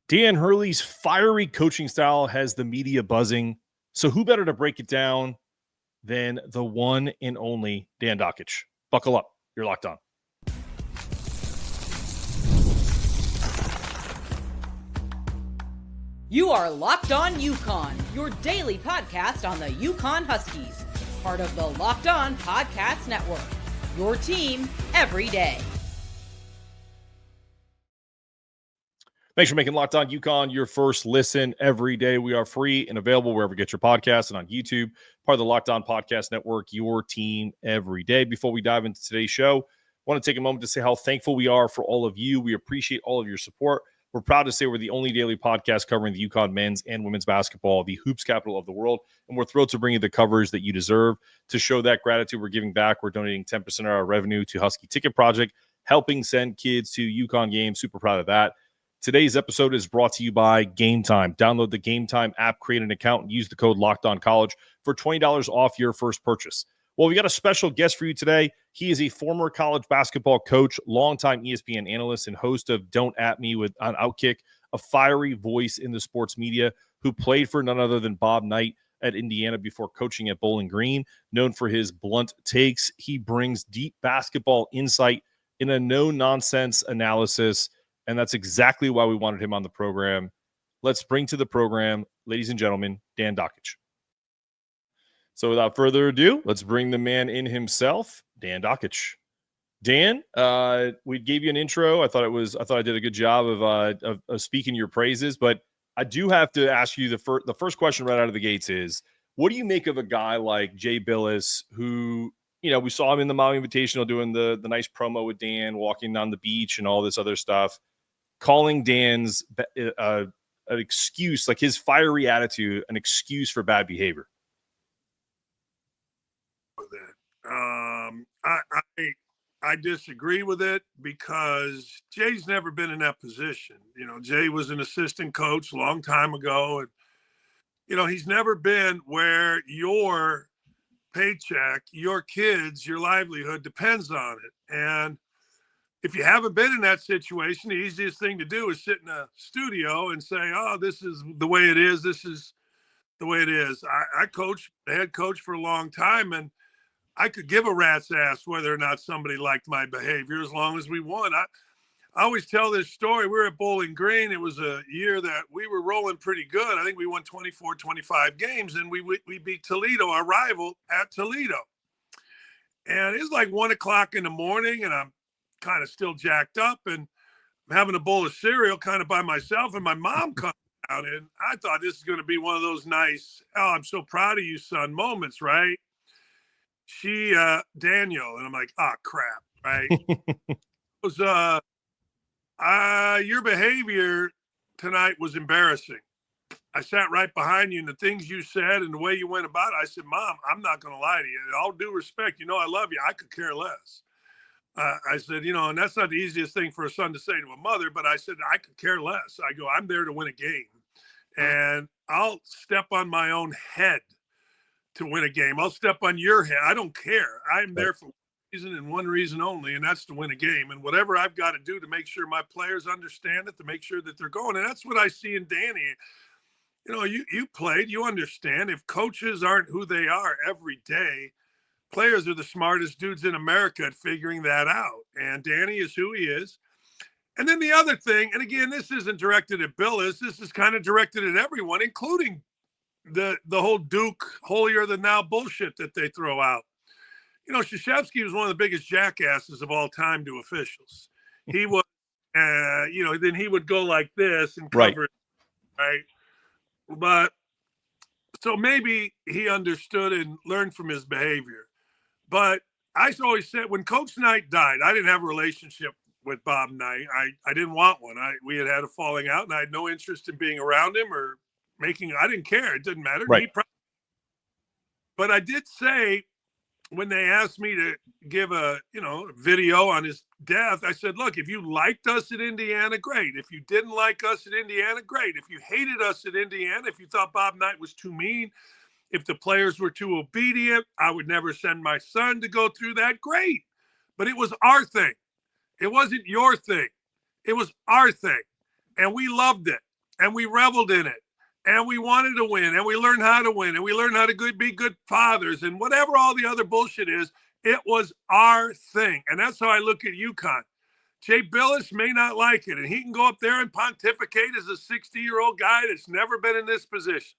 Dan Hurley's fiery coaching style has the media buzzing. So who better to break it down than the one and only Dan Dakich? Buckle up. You're locked on. You are Locked On UConn, your daily podcast on the UConn Huskies, part of the Locked On Podcast Network, your team every day. Thanks for making Locked On UConn your first listen every day. We are free and available wherever you get your podcasts and on YouTube, part of the Locked On Podcast Network, your team every day. Before we dive into today's show, I want to take a moment to say how thankful we are for all of you. We appreciate all of your support. We're proud to say we're the only daily podcast covering the UConn men's and women's basketball, the hoops capital of the world, and we're thrilled to bring you the coverage that you deserve. To show that gratitude, we're giving back. We're donating 10% of our revenue to Husky Ticket Project, helping send kids to UConn games. Super proud of that. Today's episode is brought to you by Game Time. Download the Game Time app, create an account, and use the code LOCKEDONCollege for $20 off your first purchase. Well, we got a special guest for you today. He is a former college basketball coach, longtime ESPN analyst, and host of Don't At Me on OutKick, a fiery voice in the sports media who played for none other than Bob Knight at Indiana before coaching at Bowling Green. Known for his blunt takes, he brings deep basketball insight in a no-nonsense analysis, and that's exactly why we wanted him on the program. Let's bring to the program, ladies and gentlemen, Dan Dakich. So without further ado, let's bring the man in himself, Dan Dakich. Dan, we gave you an intro. I thought I did a good job of speaking your praises, but I do have to ask you the first question right out of the gates is, what do you make of a guy like Jay Billis, who, you know, we saw him in the Maui Invitational doing the nice promo with Dan, walking on the beach and all this other stuff, calling Dan's an excuse, like his fiery attitude, an excuse for bad behavior? I disagree with it because Jay's never been in that position. You know, Jay was an assistant coach a long time ago, and you know, he's never been where your paycheck, your kids, your livelihood depends on it. And if you haven't been in that situation, the easiest thing to do is sit in a studio and say, "Oh, this is the way it is. This is the way it is." I coached the head coach for a long time, and I could give a rat's ass whether or not somebody liked my behavior as long as we won. I always tell this story. We were at Bowling Green. It was a year that we were rolling pretty good. I think we won 24, 25 games, and we beat Toledo, our rival, at Toledo. And it's like 1 o'clock in the morning, and I'm kind of still jacked up, and I'm having a bowl of cereal kind of by myself, and my mom comes out, and I thought this is going to be one of those nice, "Oh, I'm so proud of you, son" moments, right? She, Daniel, and I'm like, "Oh, crap," right? It was, your behavior tonight was embarrassing. I sat right behind you, and the things you said and the way you went about it, I said, "Mom, I'm not going to lie to you. In all due respect, you know I love you. I could care less." I said, you know, and that's not the easiest thing for a son to say to a mother, but I said, "I could care less." I go, "I'm there to win a game, and I'll step on my own head to win a game. I'll step on your head. I don't care. I'm there for one reason and one reason only, and that's to win a game. And whatever I've got to do to make sure my players understand it, to make sure that they're going." And that's what I see in Danny. You know, you played, you understand. If coaches aren't who they are every day, players are the smartest dudes in America at figuring that out. And Danny is who he is. And then the other thing, and again, this isn't directed at Billis. This is kind of directed at everyone, including the whole Duke holier than thou bullshit that they throw out. You know, Krzyzewski was one of the biggest jackasses of all time to officials. He was, you know, then he would go like this and cover it, right? But so maybe he understood and learned from his behavior. But I always said, when Coach Knight died, I didn't have a relationship with Bob Knight. I didn't want one. We had a falling out, and I had no interest in being around him or I didn't care. It didn't matter. Right. But I did say, when they asked me to give a video on his death, I said, "Look, if you liked us at Indiana, great. If you didn't like us at Indiana, great. If you hated us at Indiana, if you thought Bob Knight was too mean, if the players were too obedient, I would never send my son to go through that, great. But it was our thing. It wasn't your thing. It was our thing. And we loved it. and we reveled in it, and we wanted to win, and we learned how to win, and we learned how to be good fathers, and whatever all the other bullshit is, it was our thing. And that's how I look at UConn. Jay Billis may not like it, and he can go up there and pontificate as a 60-year-old guy that's never been in this position.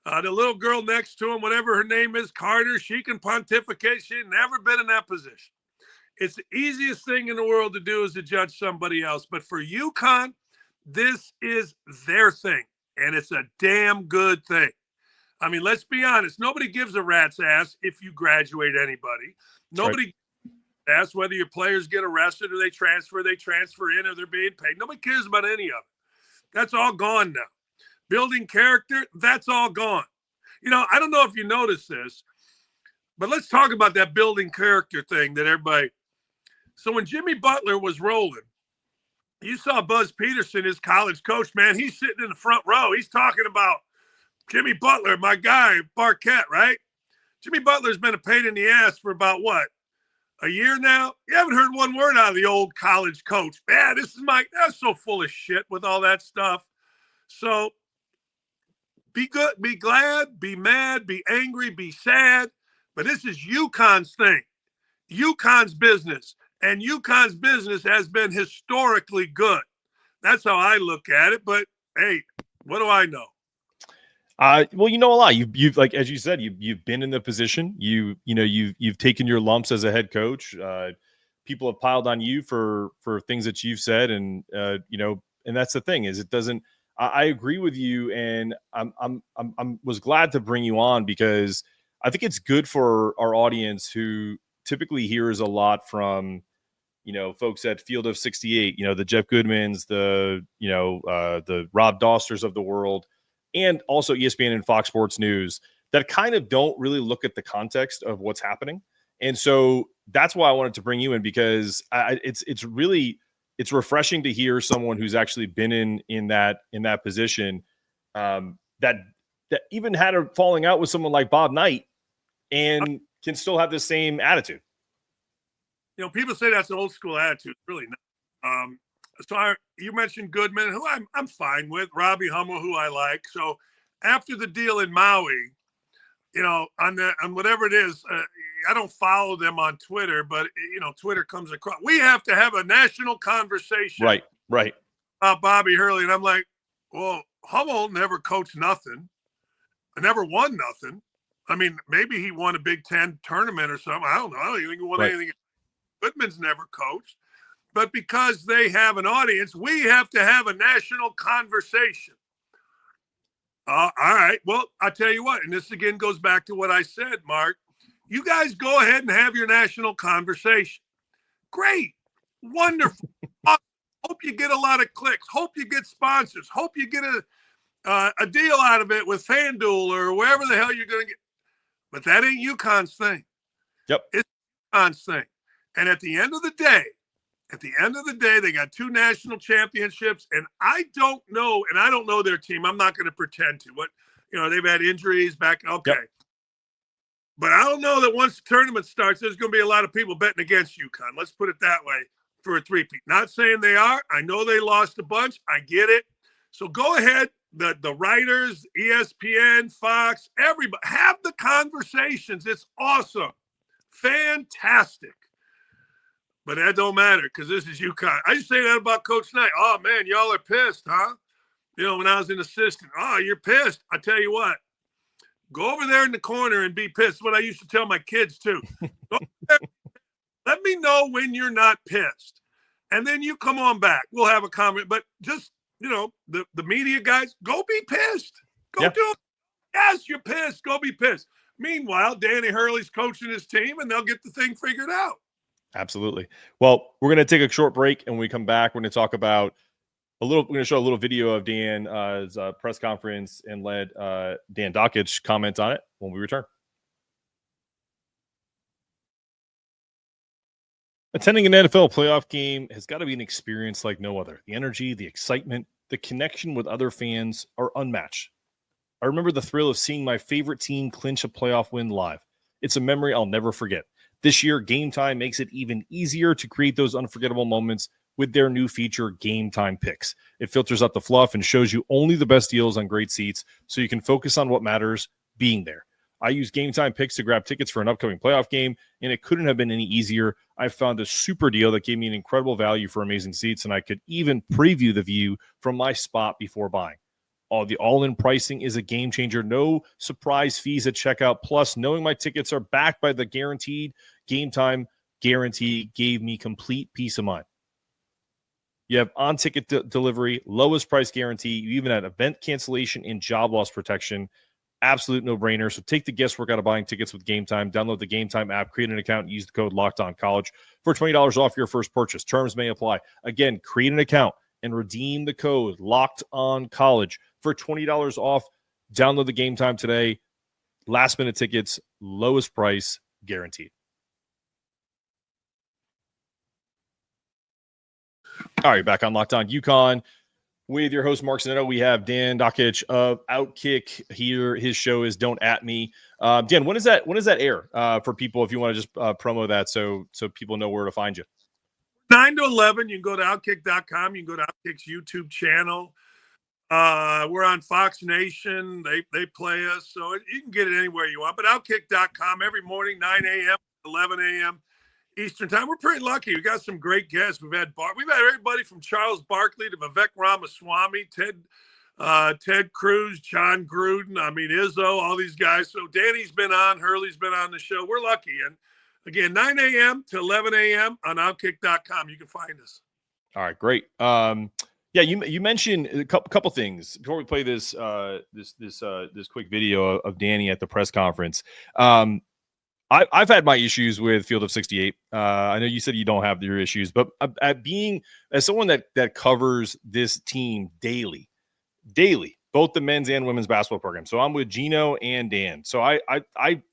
The little girl next to him, whatever her name is, Carter, she can pontificate. She had never been in that position. It's the easiest thing in the world to do is to judge somebody else. But for UConn, this is their thing, and it's a damn good thing. I mean, let's be honest. Nobody gives a rat's ass if you graduate anybody. Nobody asks whether your players get arrested or they transfer in, or they're being paid. Nobody cares about any of it. That's all gone now. Building character, that's all gone. You know, I don't know if you noticed this, but let's talk about that building character thing that everybody. So when Jimmy Butler was rolling, you saw Buzz Peterson, his college coach, man, he's sitting in the front row. He's talking about Jimmy Butler, my guy, Barquette, right? Jimmy Butler's been a pain in the ass for about what? A year now? You haven't heard one word out of the old college coach. Man, that's so full of shit with all that stuff. So be good, be glad, be mad, be angry, be sad. But this is UConn's thing, UConn's business. And UConn's business has been historically good. That's how I look at it. But hey, what do I know? Well, you know a lot. You've like, as you said, you've been in the position. You've taken your lumps as a head coach. People have piled on you for things that you've said, and and that's the thing is it doesn't. I agree with you, and I'm was glad to bring you on because I think it's good for our audience who typically hears a lot from folks at Field of 68. The Jeff Goodmans, the Rob Dosters of the world. And also ESPN and Fox Sports News that kind of don't really look at the context of what's happening. And so that's why I wanted to bring you in because it's refreshing to hear someone who's actually been in that position that even had a falling out with someone like Bob Knight and can still have the same attitude. People say that's an old school attitude. Really not. So you mentioned Goodman, who I'm fine with, Robbie Hummel, who I like. So after the deal in Maui, on whatever it is, I don't follow them on Twitter, but Twitter comes across. We have to have a national conversation, right, about Bobby Hurley, and I'm like, well, Hummel never coached nothing, never won nothing. I mean, maybe he won a Big Ten tournament or something. I don't know. I don't even think he won anything. Goodman's never coached. But because they have an audience, we have to have a national conversation. All right. Well, I'll tell you what, and this again goes back to what I said, Mark. You guys go ahead and have your national conversation. Great. Wonderful. Hope you get a lot of clicks. Hope you get sponsors. Hope you get a deal out of it with FanDuel or wherever the hell you're going to get. But that ain't UConn's thing. Yep. It's UConn's thing. And at the end of the day, they got 2 national championships, and I don't know their team. I'm not going to pretend to. They've had injuries back. Okay. Yep. But I don't know that once the tournament starts, there's going to be a lot of people betting against UConn. Let's put it that way for a three-peat. Not saying they are. I know they lost a bunch. I get it. So go ahead. The writers, ESPN, Fox, everybody, have the conversations. It's awesome. Fantastic. But that don't matter because this is UConn. I used to say that about Coach Knight. Oh, man, y'all are pissed, huh? When I was an assistant. Oh, you're pissed. I tell you what. Go over there in the corner and be pissed. What I used to tell my kids, too. Let me know when you're not pissed. And then you come on back. We'll have a comment. But just, the media guys, go be pissed. Go do it. Yes, you're pissed. Go be pissed. Meanwhile, Danny Hurley's coaching his team, and they'll get the thing figured out. Absolutely. Well, we're going to take a short break, and when we come back, we're going to talk about we're going to show a little video of Dan's press conference and let Dan Dakich comment on it when we return. Attending an NFL playoff game has got to be an experience like no other. The energy, the excitement, the connection with other fans are unmatched. I remember the thrill of seeing my favorite team clinch a playoff win live. It's a memory I'll never forget. This year, Game Time makes it even easier to create those unforgettable moments with their new feature, Game Time Picks. It filters out the fluff and shows you only the best deals on great seats so you can focus on what matters, being there. I use Game Time Picks to grab tickets for an upcoming playoff game, and it couldn't have been any easier. I found a super deal that gave me an incredible value for amazing seats, and I could even preview the view from my spot before buying. The all-in pricing is a game changer. No surprise fees at checkout. Plus, knowing my tickets are backed by the guaranteed Game Time guarantee gave me complete peace of mind. You have on-ticket delivery, lowest price guarantee. You even had event cancellation and job loss protection. Absolute no-brainer. So take the guesswork out of buying tickets with Game Time. Download the Game Time app, create an account, and use the code LOCKEDONCollege for $20 off your first purchase. Terms may apply. Again, create an account and redeem the code LOCKEDONCollege for $20 off. Download the Game Time today. Last-minute tickets, lowest price guaranteed. All right, back on Locked On UConn with your host, Mark Zanetto. We have Dan Dakich of OutKick here. His show is Don't At Me. Dan, when does that air for people, if you want to just promo that so people know where to find you? 9 to 11, you can go to OutKick.com. You can go to OutKick's YouTube channel. We're on Fox Nation. They play us, so you can get it anywhere you want. But OutKick.com every morning, 9 a.m., 11 a.m. Eastern time. We're pretty lucky. We got some great guests. We've had everybody from Charles Barkley to Vivek Ramaswamy, Ted Cruz, John Gruden. I mean, Izzo, all these guys. So Danny's been on, Hurley's been on the show. We're lucky. And again, 9 a.m. to 11 a.m. on OutKick.com. You can find us. All right, great. Yeah, you mentioned a couple things before we play this quick video of Danny at the press conference. I've had my issues with Field of 68. I know you said you don't have your issues, but as someone that covers this team daily, both the men's and women's basketball program. So I'm with Gino and Dan. So I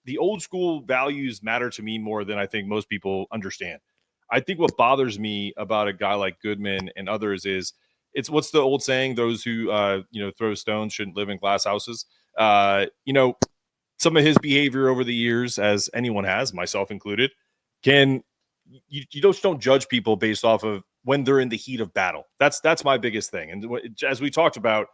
the old school values matter to me more than I think most people understand. I think what bothers me about a guy like Goodman and others is what's the old saying? Those who throw stones shouldn't live in glass houses. Some of his behavior over the years, as anyone has, myself included, you just don't judge people based off of when they're in the heat of battle. That's my biggest thing. And as we talked about,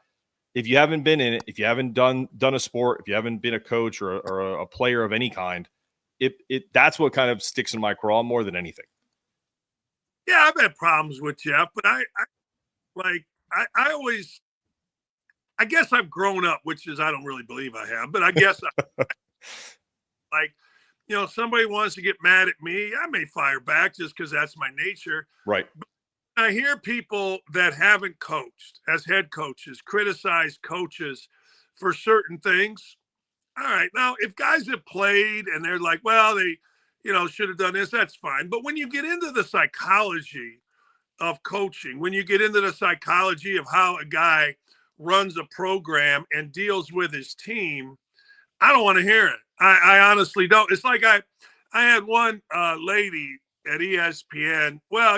if you haven't been in it, if you haven't done a sport, if you haven't been a coach or a player of any kind, that's what kind of sticks in my craw more than anything. Yeah, I've had problems with Jeff, but I always. I guess I've grown up, which is I don't really believe I have, but I guess somebody wants to get mad at me, I may fire back just because that's my nature. Right. But I hear people that haven't coached as head coaches criticize coaches for certain things. All right. Now, if guys have played and they're like, well, they, should have done this, that's fine. But when you get into the psychology of coaching, when you get into the psychology of how a guy runs a program and deals with his team, I don't want to hear it. I honestly don't. It's like I had one lady at ESPN. Well,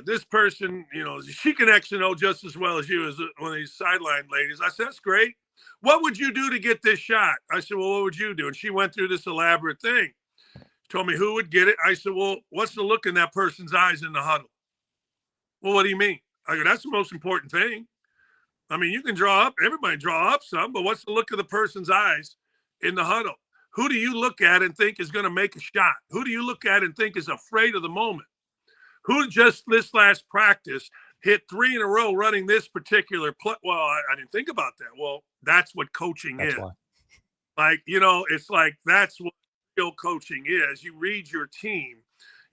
this person, she can X and O just as well as you, as one of these sideline ladies. I said, that's great. What would you do to get this shot? I said, well, what would you do? And she went through this elaborate thing. Told me who would get it. I said, well, what's the look in that person's eyes in the huddle? Well, what do you mean? I go, that's the most important thing. I mean, you can everybody draw up some, but what's the look of the person's eyes in the huddle? Who do you look at and think is going to make a shot? Who do you look at and think is afraid of the moment? Who just this last practice hit 3 in a row running this particular play? Well, I didn't think about that. Well, that's what coaching is. Why. It's like that's what real coaching is. You read your team.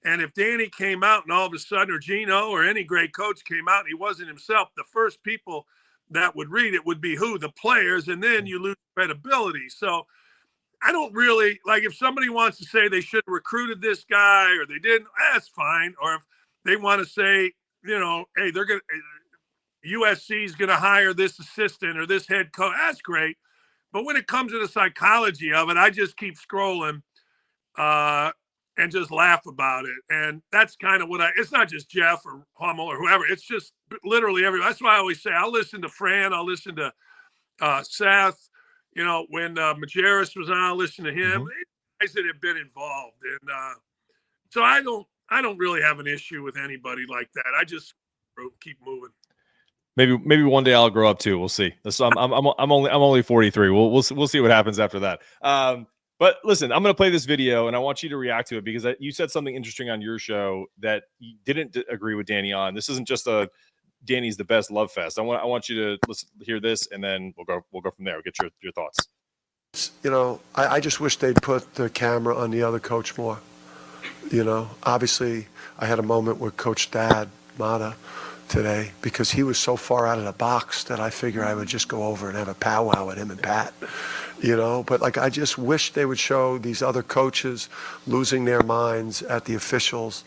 And if Danny came out and all of a sudden, or Gino or any great coach came out and he wasn't himself, the first people that would read it would be who? The players. And then you lose credibility. So I don't really like if somebody wants to say they should have recruited this guy or they didn't, that's fine. Or if they want to say, hey, USC is going to hire this assistant or this head coach, that's great. But when it comes to the psychology of it, I just keep scrolling and just laugh about it. And that's kind of what it's not just Jeff or Hummel or whoever. It's just literally everybody. That's why I always say I'll listen to Fran. I'll listen to Seth. When Majerus was on, I'll listen to him. Mm-hmm. Guys that have been involved. And so I I don't really have an issue with anybody like that. I just keep moving. Maybe one day I'll grow up too. We'll see. So I'm only 43. We'll see what happens after that. But listen, I'm going to play this video and I want you to react to it because you said something interesting on your show that you didn't agree with Danny on. This isn't just a Danny's the best love fest. I want you to hear this and then we'll go from there. We'll get your thoughts. You know, I just wish they'd put the camera on the other coach more. You know, obviously I had a moment with Coach Dad Mata today because he was so far out of the box that I figured I would just go over and have a powwow with him and Pat, you know. But like, I just wish they would show these other coaches losing their minds at the officials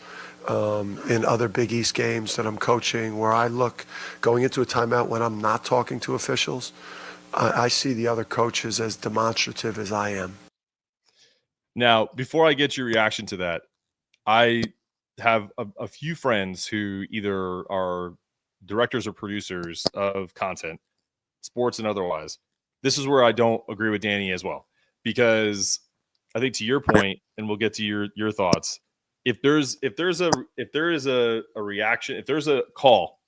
in other Big East games that I'm coaching, where I look going into a timeout when I'm not talking to officials. I see the other coaches as demonstrative as I am. Now, before I get your reaction to that, I have a few friends who either are directors or producers of content, sports and otherwise. This is where I don't agree with Danny as well, because I think to your point, and we'll get to your thoughts. If there is a reaction, if there's a call,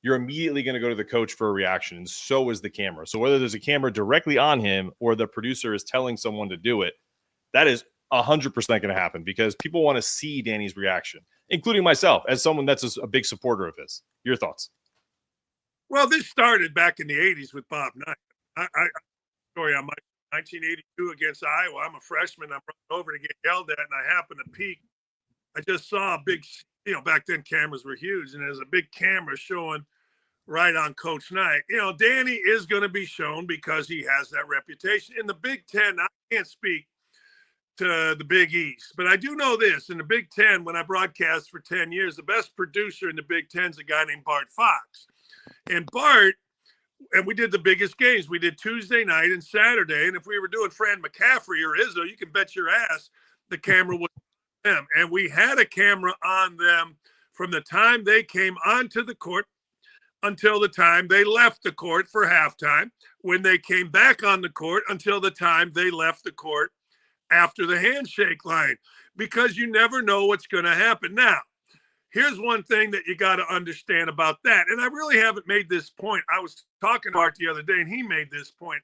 you're immediately going to go to the coach for a reaction, and so is the camera. So whether there's a camera directly on him or the producer is telling someone to do it, that is 100% going to happen because people want to see Danny's reaction, including myself as someone that's a big supporter of his. Your thoughts? Well, this started back in the 80s with Bob Knight. I story on my 1982 against Iowa. I'm a freshman. I'm running over to get yelled at, and I happen to peek. I just saw a big, back then cameras were huge, and there's a big camera showing right on Coach Knight. Danny is going to be shown because he has that reputation. In the Big Ten, I can't speak to the Big East, but I do know this. In the Big Ten, when I broadcast for 10 years, the best producer in the Big Ten is a guy named Bart Fox. And Bart, and we did the biggest games. We did Tuesday night and Saturday, and if we were doing Fran McCaffrey or Izzo, you can bet your ass the camera was on them. And we had a camera on them from the time they came onto the court until the time they left the court for halftime, when they came back on the court until the time they left the court after the handshake line, because you never know what's going to happen. Now, here's one thing that you got to understand about that, and I really haven't made this point. I was talking to Art the other day, and he made this point.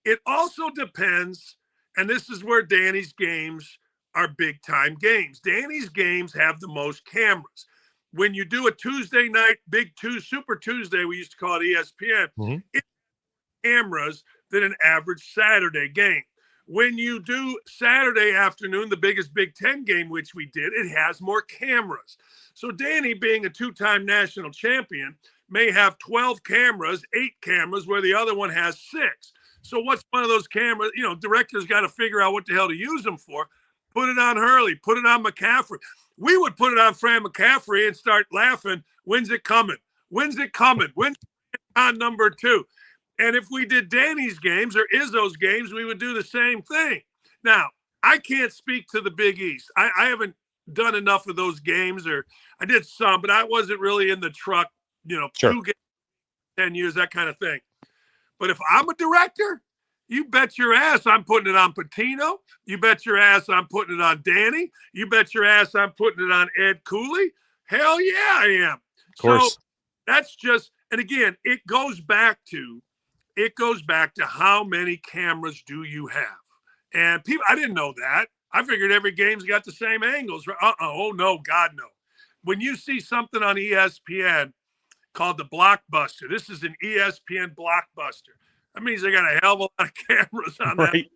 It also depends, and this is where Danny's games are big-time games. Danny's games have the most cameras. When you do a Tuesday night, Super Tuesday, we used to call it ESPN, it's cameras than an average Saturday game. When you do Saturday afternoon, the biggest Big Ten game, which we did, it has more cameras. So Danny, being a two-time national champion, may have 12 cameras, 8 cameras, where the other one has 6. So what's one of those cameras? Directors got to figure out what the hell to use them for. Put it on Hurley, put it on McCaffrey. We would put it on Fran McCaffrey and start laughing. When's it coming? When's it coming? When's it on number 2? And if we did Danny's games or Izzo's games, we would do the same thing. Now, I can't speak to the Big East. I haven't done enough of those games, or I did some, but I wasn't really in the truck, Sure. 2 games, 10 years, that kind of thing. But if I'm a director, you bet your ass I'm putting it on Patino. You bet your ass I'm putting it on Danny. You bet your ass I'm putting it on Ed Cooley. Hell yeah, I am. Of course. So that's just, and again, it goes back to how many cameras do you have? And people, I didn't know that. I figured every game's got the same angles. Oh no, God no. When you see something on ESPN called the Blockbuster, this is an ESPN Blockbuster. That means they got a hell of a lot of cameras on that. Right.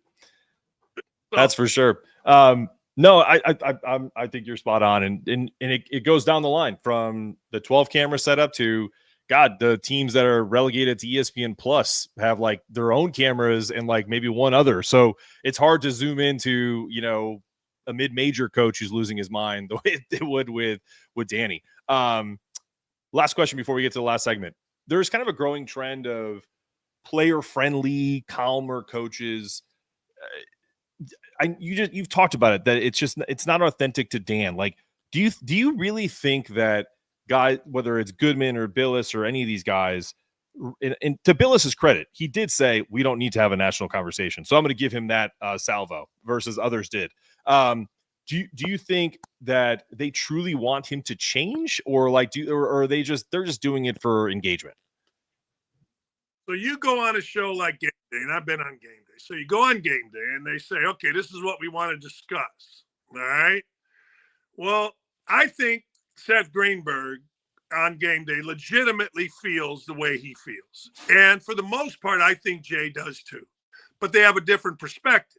So, that's for sure. No, I think you're spot on, and it goes down the line from the 12 camera setup to the teams that are relegated to ESPN Plus have like their own cameras and like maybe one other. So it's hard to zoom into, a mid-major coach who's losing his mind the way it would with Danny. Last question before we get to the last segment. There's kind of a growing trend of player-friendly, calmer coaches. You've talked about it, that it's not authentic to Dan. Like, do you really think that guy, whether it's Goodman or Billis or any of these guys, and to Billis's credit, he did say we don't need to have a national conversation, so I'm going to give him that salvo versus others did. Do you think that they truly want him to change, or like or are they're just doing it for engagement? So you go on a show like Game Day, and I've been on Game Day. So you go on Game Day, and they say, okay, this is what we want to discuss. All right. Well, I think Seth Greenberg on Game Day legitimately feels the way he feels. And for the most part, I think Jay does too. But they have a different perspective.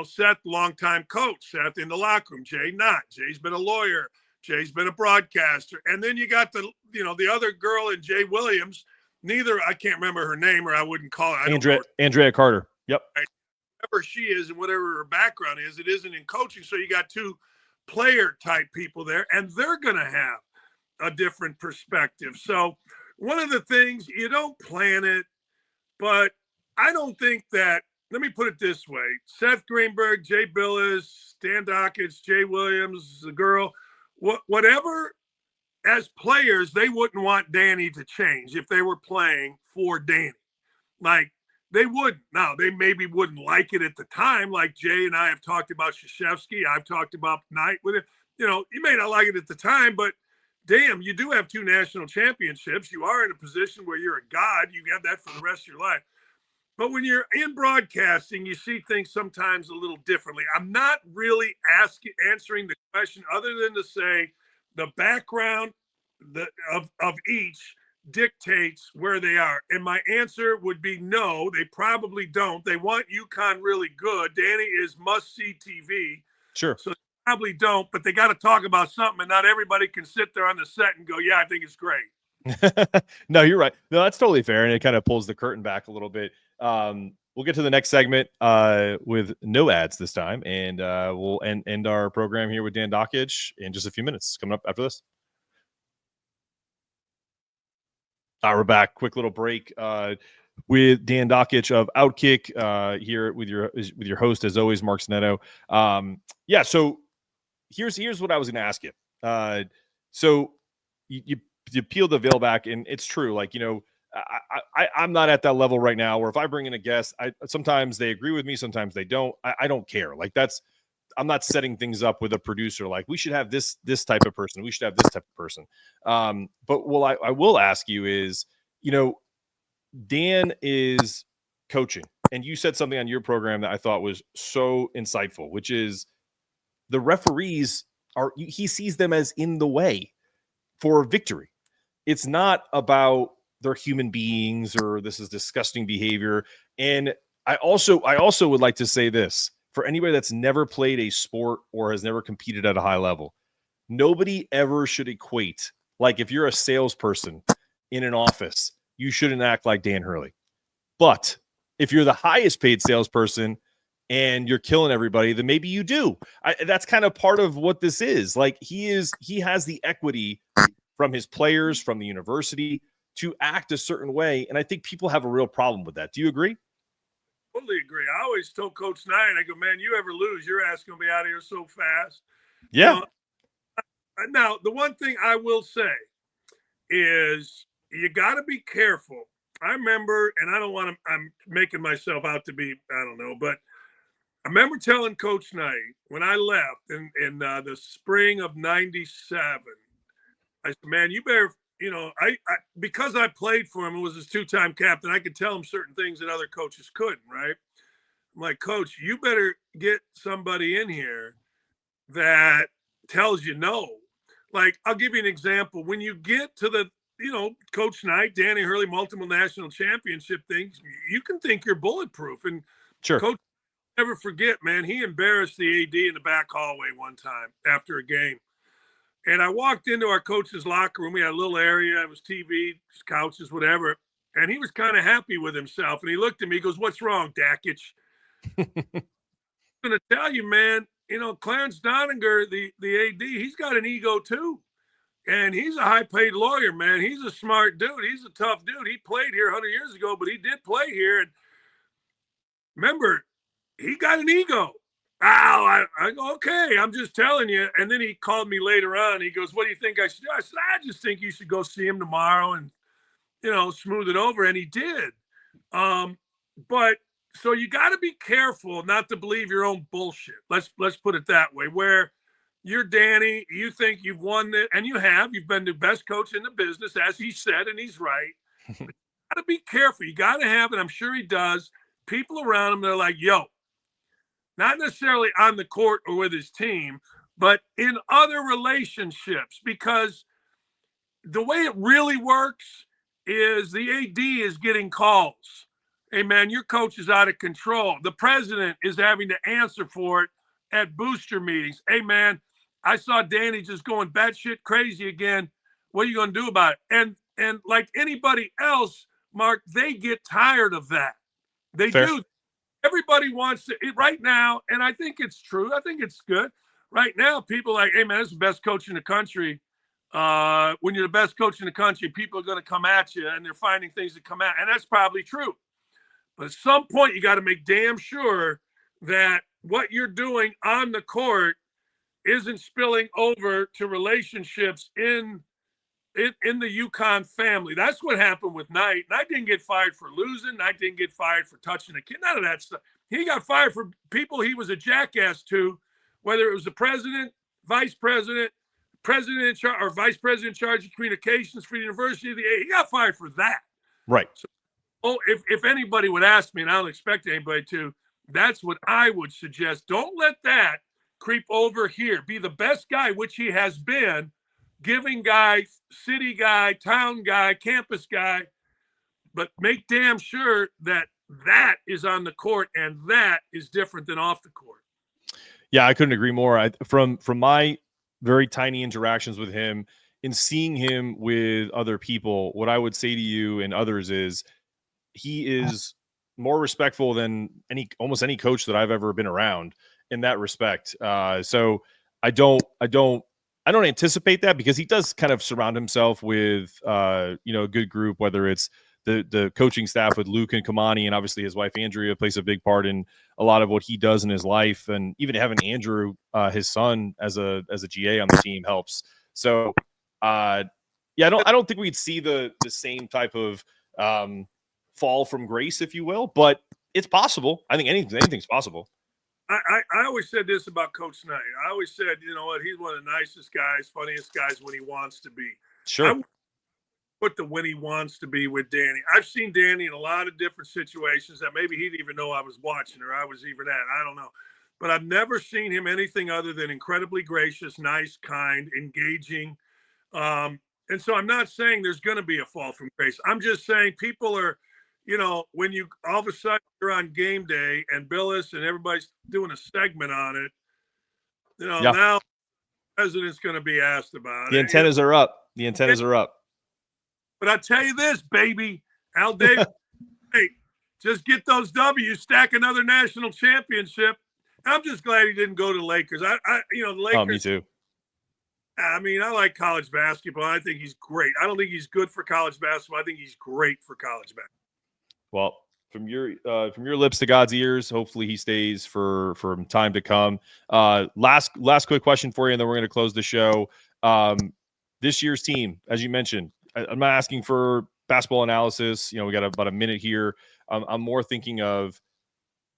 Seth, longtime coach, Seth in the locker room, Jay not. Jay's been a lawyer. Jay's been a broadcaster. And then you got the other girl in Jay Williams. I can't remember her name, or I wouldn't call her. Andrea Carter. Yep. Whatever she is and whatever her background is, it isn't in coaching. So you got two player type people there, and they're going to have a different perspective. So one of the things, you don't plan it, but I don't think that, let me put it this way. Seth Greenberg, Jay Billis, Dan Dakich, Jay Williams, the girl, whatever, as players, they wouldn't want Danny to change if they were playing for Danny. Like, they wouldn't. Now, they maybe wouldn't like it at the time. Like Jay and I have talked about Krzyzewski. I've talked about Knight with it. You may not like it at the time, but damn, you do have 2 national championships. You are in a position where you're a god. You have that for the rest of your life. But when you're in broadcasting, you see things sometimes a little differently. I'm not really answering the question other than to say the background of each dictates where they are. And my answer would be no, they probably don't. They want UConn really good. Danny is must-see TV. Sure. So they probably don't, but they got to talk about something, and not everybody can sit there on the set and go, yeah, I think it's great. No, you're right. No, that's totally fair, and it kind of pulls the curtain back a little bit. We'll get to the next segment with no ads this time, and we'll end our program here with Dan Dakich in just a few minutes. Coming up after this. We're back. Quick little break with Dan Dakich of OutKick here with your host, as always, Mark Zanetto. So here's what I was going to ask you. So you peel the veil back, and it's true. Like, I'm not at that level right now where if I bring in a guest, sometimes they agree with me, sometimes they don't. I don't care. Like, I'm not setting things up with a producer. Like, we should have this type of person. We should have this type of person. But I will ask you is, Dan is coaching, and you said something on your program that I thought was so insightful, which is the referees he sees them as in the way for victory. It's not about they're human beings or this is disgusting behavior. And I also would like to say this. For anybody that's never played a sport or has never competed at a high level, nobody ever should equate. Like, if you're a salesperson in an office, you shouldn't act like Dan Hurley. But if you're the highest paid salesperson and you're killing everybody, then maybe you do. That's kind of part of what this is. Like, he has the equity from his players, from the university, to act a certain way. And I think people have a real problem with that. Do you agree? Totally agree. I always told Coach Knight, I go, man, you ever lose, your ass going to be out of here so fast. Yeah. Now, the one thing I will say is you got to be careful. I remember, and I'm making myself out to be, I don't know, but I remember telling Coach Knight when I left in the spring of 97, I said, man, you better, I because I played for him and was his 2-time captain, I could tell him certain things that other coaches couldn't, right? I'm like, Coach, you better get somebody in here that tells you no. Like, I'll give you an example. When you get to the, Coach Knight, Danny Hurley, multiple national championship things, you can think you're bulletproof. And sure. Coach, never forget, man, he embarrassed the AD in the back hallway one time after a game. And I walked into our coach's locker room. We had a little area. It was TV, couches, whatever. And he was kind of happy with himself. And he looked at me, he goes, what's wrong, Dakich? I'm going to tell you, man, Clarence Doninger, the AD, he's got an ego too. And he's a high-paid lawyer, man. He's a smart dude. He's a tough dude. He played here 100 years ago, but he did play here. And remember, he got an ego. I go, okay, I'm just telling you. And then he called me later on. He goes, what do you think I should do? I said, I just think you should go see him tomorrow and, smooth it over. And he did. But So you got to be careful not to believe your own bullshit. Let's put it that way. Where you're Danny, you think you've won it, and you have. You've been the best coach in the business, as he said, and he's right. But you got to be careful. You got to have, and I'm sure he does, people around him that are like, yo, not necessarily on the court or with his team, but in other relationships, because the way it really works is the AD is getting calls. Hey, man, your coach is out of control. The president is having to answer for it at booster meetings. Hey, man, I saw Danny just going batshit crazy again. What are you going to do about it? And like anybody else, Mark, they get tired of that. They Fair. do. Everybody wants to right now, and I think it's true. I think it's good. Right now, people are like, hey, man, this is the best coach in the country. When you're the best coach in the country, people are going to come at you, and they're finding things that come out. And that's probably true. But at some point, you got to make damn sure that what you're doing on the court isn't spilling over to relationships in the UConn family. That's what happened with Knight. Knight didn't get fired for losing. Knight didn't get fired for touching a kid. None of that stuff. He got fired for people he was a jackass to, whether it was the president, vice president, president in charge, or vice president in charge of communications for the University of the A. He got fired for that. Right. So, if anybody would ask me, and I don't expect anybody to, that's what I would suggest. Don't let that creep over here. Be the best guy, which he has been, giving guy, city guy, town guy, campus guy, but make damn sure that that is on the court, and that is different than off the court. Yeah, I couldn't agree more. From my very tiny interactions with him and seeing him with other people, what I would say to you and others is he is more respectful than almost any coach that I've ever been around in that respect. So I don't anticipate that, because he does kind of surround himself with a good group, whether it's the coaching staff with Luke and Kamani, and obviously his wife Andrea plays a big part in a lot of what he does in his life, and even having Andrew, his son, as a GA on the team helps. So I don't think we'd see the same type of fall from grace, if you will, but it's possible. I think anything's possible. I always said this about Coach Knight. I always said, you know what, he's one of the nicest guys, funniest guys when he wants to be. Sure. Put the when he wants to be with Danny. I've seen Danny in a lot of different situations that maybe he didn't even know I was watching, or I was even at. I don't know. But I've never seen him anything other than incredibly gracious, nice, kind, engaging. And so I'm not saying there's going to be a fall from grace. I'm just saying people are, when you all of a sudden you're on game day and Billis and everybody's doing a segment on it, now the president's going to be asked about it. The antennas are up. The antennas are up. But I tell you this, baby, Al Davis, hey, just get those W's, stack another national championship. I'm just glad he didn't go to the Lakers. The Lakers. Oh, me too. I mean, I like college basketball. I think he's great. I don't think he's good for college basketball. I think he's great for college basketball. Well, from your lips to God's ears, hopefully he stays for time to come. Last quick question for you, and then we're going to close the show. This year's team, as you mentioned, I'm not asking for basketball analysis. We got about a minute here. I'm more thinking of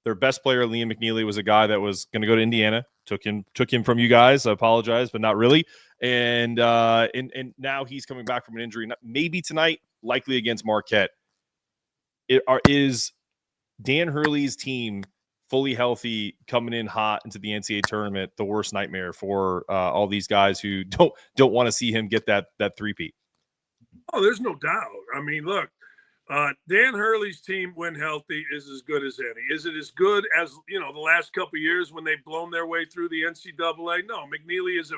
their best player, Liam McNeely, was a guy that was going to go to Indiana. Took him from you guys. I apologize, but not really. And now he's coming back from an injury. Maybe tonight, likely against Marquette. Is Dan Hurley's team fully healthy coming in hot into the NCAA tournament the worst nightmare for all these guys who don't want to see him get that three-peat? Oh, there's no doubt. I mean, look, Dan Hurley's team, when healthy, is as good as any. Is it as good as, the last couple of years when they've blown their way through the NCAA? No, McNeely is a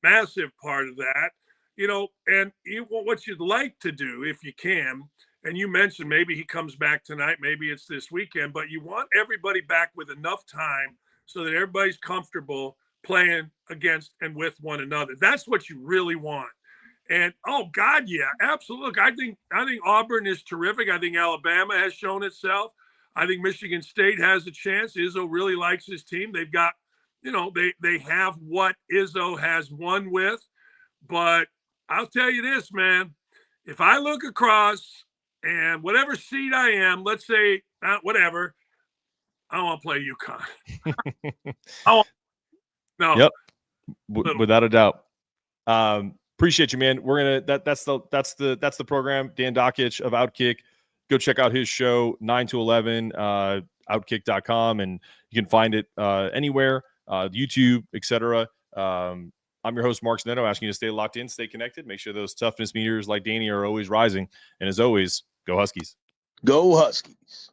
massive part of that. And what you'd like to do, if you can, and you mentioned maybe he comes back tonight, maybe it's this weekend, but you want everybody back with enough time so that everybody's comfortable playing against and with one another. That's what you really want. And oh God, yeah, absolutely. Look, I think Auburn is terrific. I think Alabama has shown itself. I think Michigan State has a chance. Izzo really likes his team. They've got, they have what Izzo has won with. But I'll tell you this, man. If I look across and whatever seed I am, let's say whatever, I want to play UConn. No. Yep. Without a doubt. Appreciate you, man. We're gonna that's the program. Dan Dakich of OutKick. Go check out his show 9 to 11, outkick.com, and you can find it anywhere, YouTube, etc. I'm your host, Mark Zanetto, asking you to stay locked in, stay connected, make sure those toughness meters like Danny are always rising. And as always, go Huskies. Go Huskies.